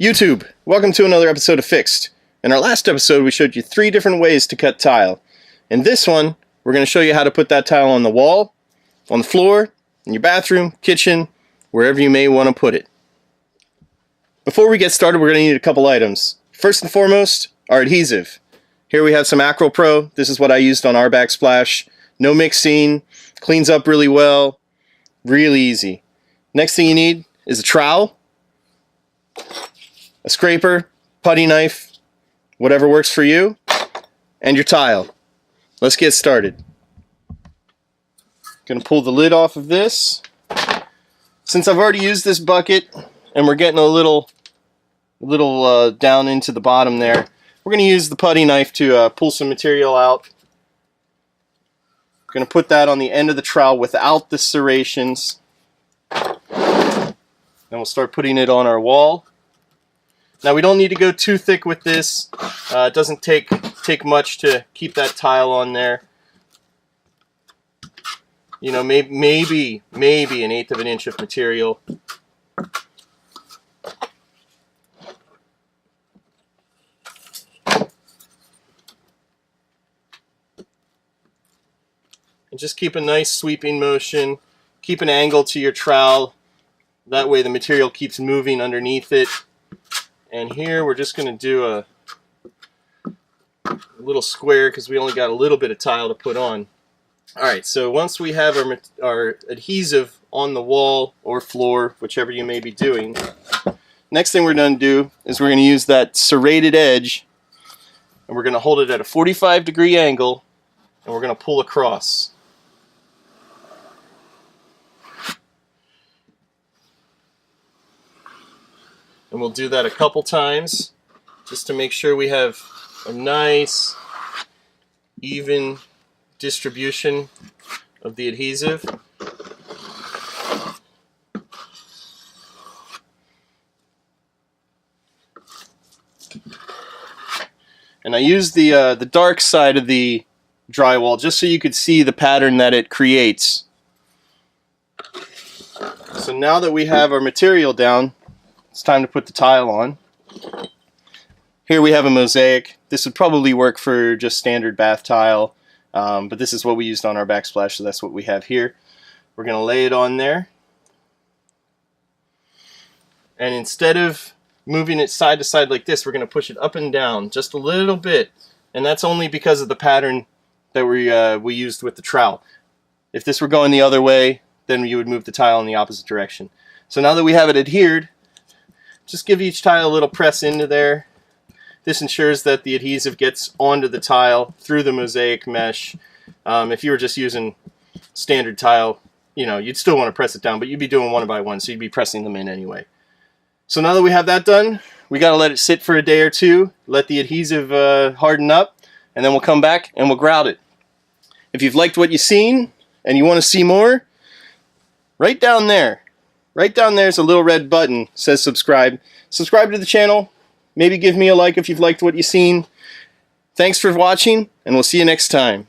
YouTube, welcome to another episode of FIXT. In our last episode, we showed you 3 different ways to cut tile. In this one, we're going to show you how to put that tile on the wall, on the floor, in your bathroom, kitchen, wherever you may want to put it. Before we get started, we're going to need a couple items. First and foremost, our adhesive. Here we have some Akryl Pro. This is what I used on our backsplash. No mixing, cleans up really well, really easy. Next thing you need is a trowel, a scraper, putty knife, whatever works for you, and your tile. Let's get started. Gonna pull the lid off of this. Since I've already used this bucket and we're getting a little down into the bottom there, we're gonna use the putty knife to pull some material out. Gonna put that on the end of the trowel without the serrations. Then we'll start putting it on our wall. Now we don't need to go too thick with this. It doesn't take much to keep that tile on there. You know, maybe an 1/8 of an inch of material. And just keep a nice sweeping motion. Keep an angle to your trowel. That way the material keeps moving underneath it. And here we're just going to do a little square because we only got a little bit of tile to put on. Alright, so once we have our adhesive on the wall or floor, whichever you may be doing, next thing we're going to do is we're going to use that serrated edge and we're going to hold it at a 45-degree angle and we're going to pull across. And we'll do that a couple times just to make sure we have a nice, even distribution of the adhesive. And I used the dark side of the drywall just so you could see the pattern that it creates. So now that we have our material down, it's time to put the tile on. Here we have a mosaic. This would probably work for just standard bath tile, but this is what we used on our backsplash, so that's what we have here. We're going to lay it on there. And instead of moving it side to side like this, we're going to push it up and down just a little bit. And that's only because of the pattern that we used with the trowel. If this were going the other way, then you would move the tile in the opposite direction. So now that we have it adhered, just give each tile a little press into there. This ensures that the adhesive gets onto the tile through the mosaic mesh. If you were just using standard tile, you know, you'd still want to press it down, but you'd be doing one by one, so you'd be pressing them in anyway. So now that we have that done, we got to let it sit for a day or two, let the adhesive harden up, and then we'll come back and we'll grout it. If you've liked what you've seen and you want to see more, right down there is a little red button, says subscribe. Subscribe to the channel. Maybe give me a like if you've liked what you've seen. Thanks for watching, and we'll see you next time.